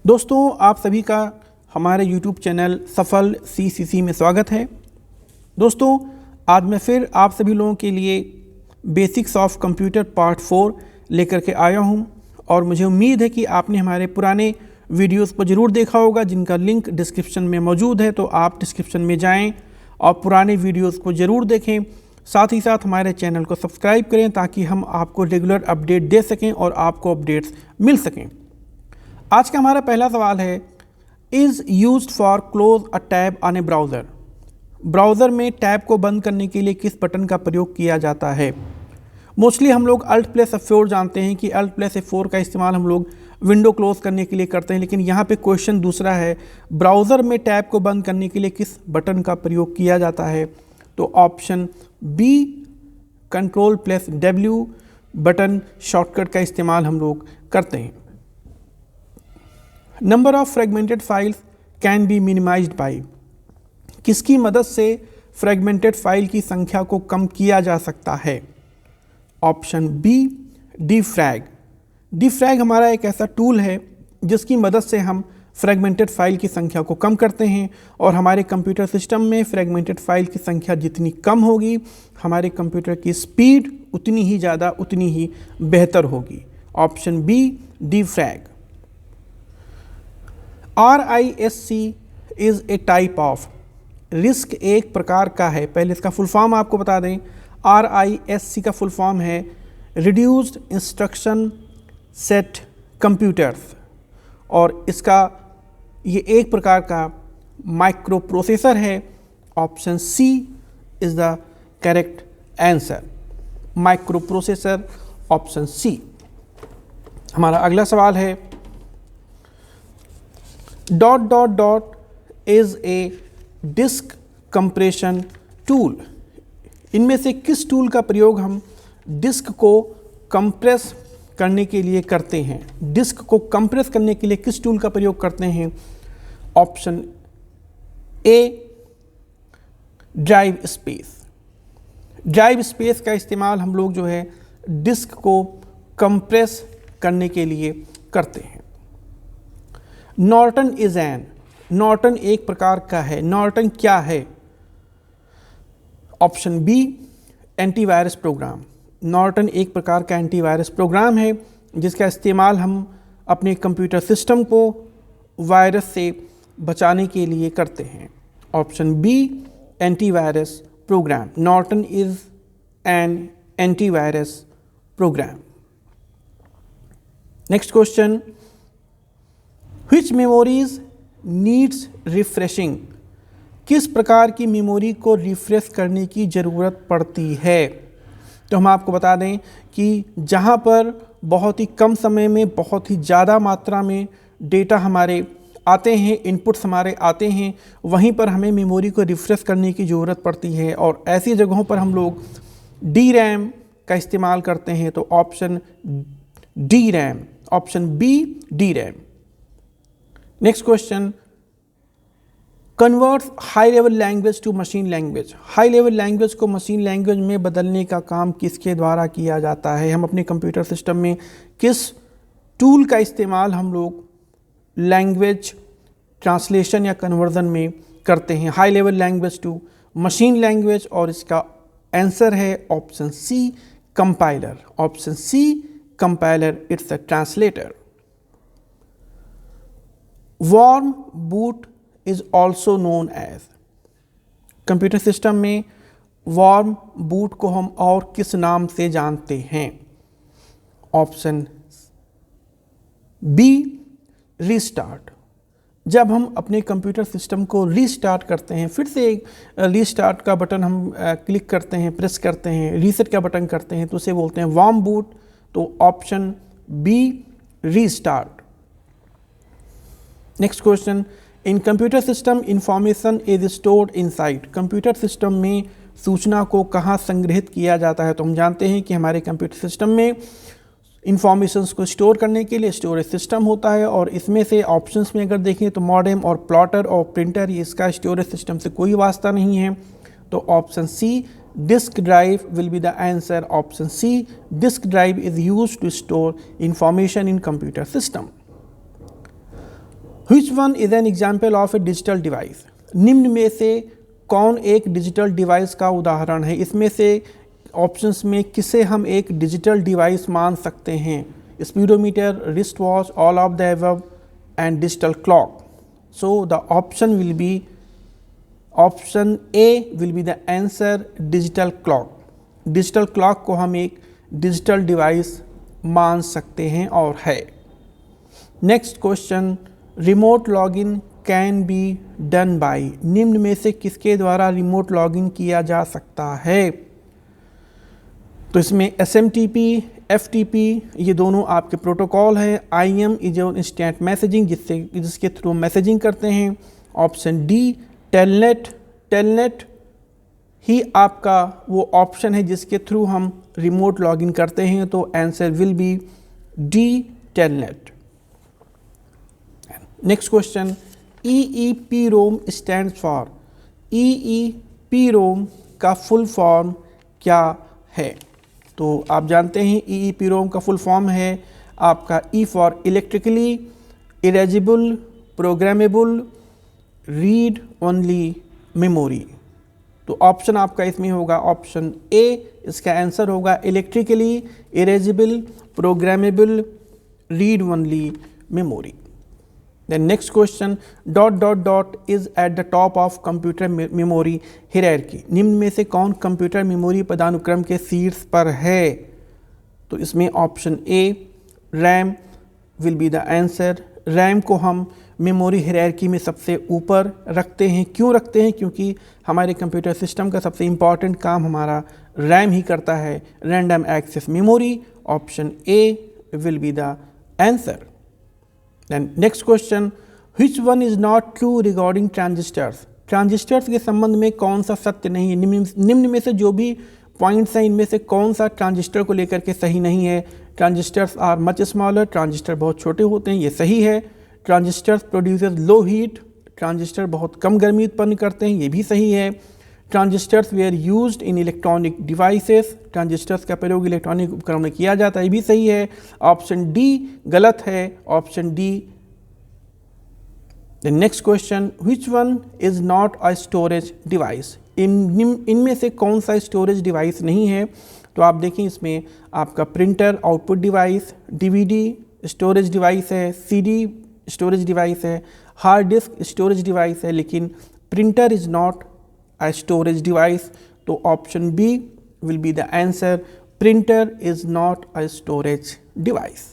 दोस्तों, आप सभी का हमारे YouTube चैनल सफल CCC में स्वागत है। दोस्तों, आज मैं फिर आप सभी लोगों के लिए बेसिक्स ऑफ कंप्यूटर पार्ट 4 लेकर के आया हूं और मुझे उम्मीद है कि आपने हमारे पुराने वीडियोस को ज़रूर देखा होगा, जिनका लिंक डिस्क्रिप्शन में मौजूद है। तो आप डिस्क्रिप्शन में जाएं और पुराने वीडियोस को ज़रूर देखें। साथ ही साथ हमारे चैनल को सब्सक्राइब करें ताकि हम आपको रेगुलर अपडेट दे सकें और आपको अपडेट्स मिल सकें। आज का हमारा पहला सवाल है, is used for close a tab on A browser. Browser में टैब को बंद करने के लिए किस बटन का प्रयोग किया जाता है? मोस्टली हम लोग Alt+F4 जानते हैं कि Alt+F4 का इस्तेमाल हम लोग विंडो क्लोज करने के लिए करते हैं, लेकिन यहाँ पे क्वेश्चन दूसरा है, ब्राउज़र में टैब को बंद करने के लिए किस बटन का प्रयोग किया जाता है? तो option B Ctrl+W button shortcut का इस्तेमाल हम लोग करते हैं। Number of fragmented files can be minimized by. किसकी मदद से फ्रेगमेंटेड फाइल की संख्या को कम किया जा सकता है? Option B डिफ्रैग। डिफ्रैग हमारा एक ऐसा टूल है जिसकी मदद से हम फ्रेगमेंटेड फाइल की संख्या को कम करते हैं और हमारे कंप्यूटर सिस्टम में फ्रेगमेंटेड फाइल की संख्या जितनी कम होगी, हमारे कंप्यूटर की स्पीड उतनी ही ज़्यादा, उतनी ही बेहतर होगी। Option B defrag. RISC is a type of. RISC एक प्रकार का है। पहले इसका फुल फॉर्म आपको बता दें। RISC का फुल फॉर्म है रिड्यूस्ड इंस्ट्रक्शन सेट कंप्यूटर्स, और इसका ये एक प्रकार का माइक्रो प्रोसेसर है। Option C is the correct answer, microprocessor, option C. हमारा अगला सवाल है, dot dot dot is a disk compression tool. इनमें से किस टूल का प्रयोग हम डिस्क को कंप्रेस करने के लिए करते हैं? डिस्क को कंप्रेस करने के लिए किस टूल का प्रयोग करते हैं? Option A drive space. Drive space का इस्तेमाल हम लोग जो है डिस्क को कंप्रेस करने के लिए करते हैं। Norton is N. नॉर्टन एक प्रकार का है। नॉर्टन क्या है? Option B antivirus program. Norton एक प्रकार का एंटीवायरस प्रोग्राम है जिसका इस्तेमाल हम अपने कंप्यूटर सिस्टम को वायरस से बचाने के लिए करते हैं। Option B antivirus program. Norton is an antivirus program. Next question, which memories needs refreshing. किस प्रकार की मेमोरी को रिफ्रेश करने की ज़रूरत पड़ती है? तो हम आपको बता दें कि जहाँ पर बहुत ही कम समय में बहुत ही ज़्यादा मात्रा में डेटा हमारे आते हैं, इनपुट्स हमारे आते हैं, वहीं पर हमें मेमोरी को रिफ्रेश करने की ज़रूरत पड़ती है और ऐसी जगहों पर हम लोग DRAM का इस्तेमाल करते हैं। तो option D RAM, option B DRAM। Next question, converts high level language to machine language. High level language को मशीन लैंग्वेज में बदलने का काम किसके द्वारा किया जाता है? हम अपने कंप्यूटर सिस्टम में किस टूल का इस्तेमाल हम लोग लैंग्वेज ट्रांसलेशन या कन्वर्जन में करते हैं? High level language to machine language, और इसका आंसर है option C compiler. Option C compiler, it's a translator. Warm boot is also known as. Computer system में वार्म बूट को हम और किस नाम से जानते हैं? Option B restart. जब हम अपने कंप्यूटर सिस्टम को रीस्टार्ट करते हैं, फिर से एक रीस्टार्ट का बटन हम क्लिक करते हैं, प्रेस करते हैं, रीसेट का बटन करते हैं, तो उसे बोलते हैं वार्म बूट। तो option B restart. Next question, in computer system information is stored inside. Computer system में सूचना को कहाँ संग्रहित किया जाता है? तो हम जानते हैं कि हमारे कंप्यूटर सिस्टम में इंफॉर्मेशंस को स्टोर करने के लिए स्टोरेज सिस्टम होता है, और इसमें से ऑप्शंस में अगर देखें तो मॉडेम और प्लॉटर और प्रिंटर, ये इसका स्टोरेज सिस्टम से कोई वास्ता नहीं है। तो option C disk drive will be the answer. Option C, disk drive is used to store information in computer system. Which one is an example of A digital device? निम्न में से कौन एक डिजिटल डिवाइस का उदाहरण है? इसमें से ऑप्शंस में किसे हम एक डिजिटल डिवाइस मान सकते हैं? Speedometer, wrist watch, all of the above and digital clock. So the option will be option A will be the answer, digital clock. Digital clock को हम एक डिजिटल डिवाइस मान सकते हैं और है. Next question, remote login can be done by. निम्न में से किसके द्वारा रिमोट लॉगिन किया जा सकता है? तो इसमें SMTP, FTP ये दोनों आपके प्रोटोकॉल है. IM इज इंस्टेंट मैसेजिंग, जिसके थ्रू मैसेजिंग करते हैं. Option D telnet. टेलनेट ही आपका वो ऑप्शन है जिसके थ्रू हम रिमोट लॉगिन करते हैं. तो answer will be D telnet. Next question, EEPROM stand for. EEPROM का फुल फॉर्म क्या है? तो आप जानते हैं EEPROM का फुल फॉर्म है आपका E for electrically erasable programmable read only memory. तो ऑप्शन आपका इसमें होगा ऑप्शन ए. इसका आंसर होगा electrically erasable programmable read only memory. Then next question, dot dot dot is at the top of computer memory hierarchy. निम्न में से कौन कंप्यूटर मेमोरी पदानुक्रम के शीर्ष पर है? तो इसमें option A RAM will be the answer. RAM को हम मेमोरी हायरार्की में सबसे ऊपर रखते हैं. क्यों रखते हैं? क्योंकि हमारे कंप्यूटर सिस्टम का सबसे इम्पॉर्टेंट काम हमारा रैम ही करता है, random access memory. Option A will be the answer. Then next question, which one is not true regarding transistors? Transistors के संबंध में कौन सा सत्य नहीं है? निम्न में से जो भी पॉइंट्स हैं इनमें से कौन सा ट्रांजिस्टर को लेकर के सही नहीं है? Transistors are much smaller. Transistor बहुत छोटे होते हैं, ये सही है. Transistors produces low heat. Transistor बहुत कम गर्मी उत्पन्न करते हैं, ये भी सही है. Transistors were used in electronic devices. Transistors का प्रयोग इलेक्ट्रॉनिक उपकरणों में किया जाता है, ये भी सही है. ऑप्शन डी गलत है. Option D. The next question, which one is not a storage device? इनमें से कौन सा स्टोरेज डिवाइस नहीं है? तो आप देखें इसमें आपका printer output device, DVD storage device है, CD स्टोरेज डिवाइस है, हार्ड डिस्क स्टोरेज डिवाइस है, लेकिन printer is not a storage device. तो option B will be the answer. Printer is not a storage device.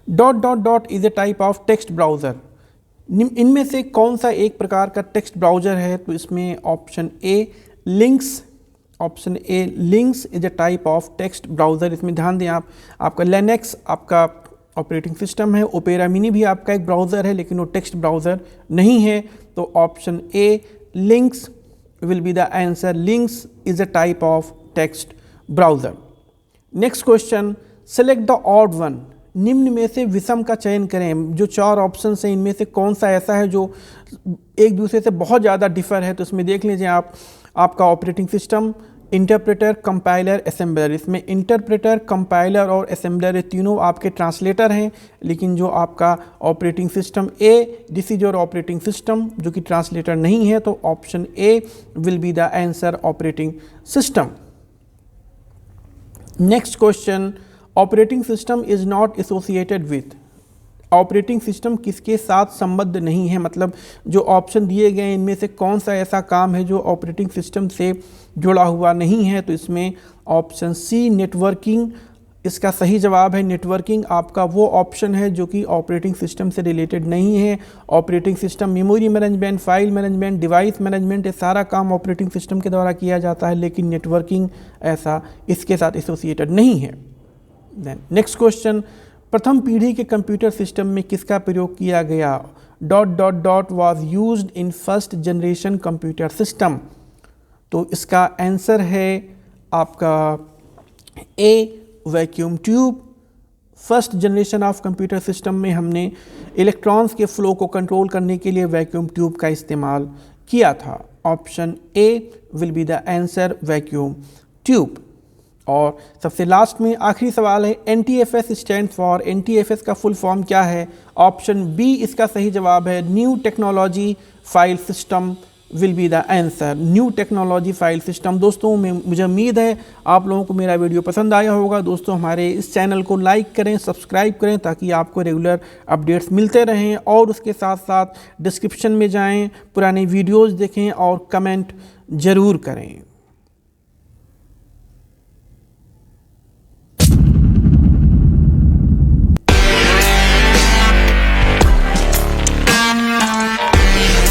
Dot dot dot is a type of text browser. इनमें से कौन सा एक प्रकार का टेक्स्ट ब्राउज़र है? तो इसमें option A links. Option A links is a type of text browser. इसमें ध्यान दें आप, आपका लिनक्स आपका ऑपरेटिंग सिस्टम है. ओपेरा मिनी भी आपका एक ब्राउज़र है, लेकिन वो टेक्स्ट ब्राउज़र नहीं है. तो option A links will be the answer. Links is a type of text browser. Next question, select the odd one. निम्न में से विषम का चयन करें. जो चार ऑप्शंस हैं इनमें से कौन सा ऐसा है जो एक दूसरे से बहुत ज़्यादा डिफर है? तो इसमें देख लीजिए आप, आपका operating system, interpreter, compiler, assembler. इसमें इंटरप्रेटर, कंपाइलर और असेंबलर ये तीनों आपके ट्रांसलेटर हैं, लेकिन जो आपका operating system A, this is your operating system, जो कि ट्रांसलेटर नहीं है. तो option A will be the answer, operating system. Next question, operating system is not associated with. Operating system किसके साथ संबद्ध नहीं है? मतलब जो ऑप्शन दिए गए इनमें से कौन सा ऐसा काम है जो ऑपरेटिंग सिस्टम से जुड़ा हुआ नहीं है? तो इसमें ऑप्शन सी नेटवर्किंग इसका सही जवाब है. नेटवर्किंग आपका वो ऑप्शन है जो कि ऑपरेटिंग सिस्टम से रिलेटेड नहीं है. Operating system memory management, file management, device management, ये सारा काम ऑपरेटिंग सिस्टम के द्वारा किया जाता है, लेकिन नेटवर्किंग ऐसा इसके साथ एसोसिएटेड नहीं है. देन नेक्स्ट क्वेश्चन, प्रथम पीढ़ी के कंप्यूटर सिस्टम में किसका प्रयोग किया गया? Dot dot dot was used in first generation computer system. तो इसका आंसर है आपका a vacuum tube. First generation of computer system में हमने इलेक्ट्रॉन्स के फ्लो को कंट्रोल करने के लिए वैक्यूम ट्यूब का इस्तेमाल किया था. Option A will be the answer, vacuum tube. और सबसे लास्ट में आखिरी सवाल है, NTFS स्टैंड फॉर, NTFS का फुल फॉर्म क्या है? ऑप्शन बी इसका सही जवाब है, new technology file system will be the answer, new technology file system. दोस्तों मुझे उम्मीद है आप लोगों को मेरा वीडियो पसंद आया होगा। दोस्तों हमारे इस चैनल को लाइक करें, सब्सक्राइब करें ताकि आपको रेगुलर अपडेट्स मिलते रहें, और उसके साथ साथ डिस्क्रिप्शन में जाएं, पुराने वीडियोज़ देखें और कमेंट ज़रूर करें।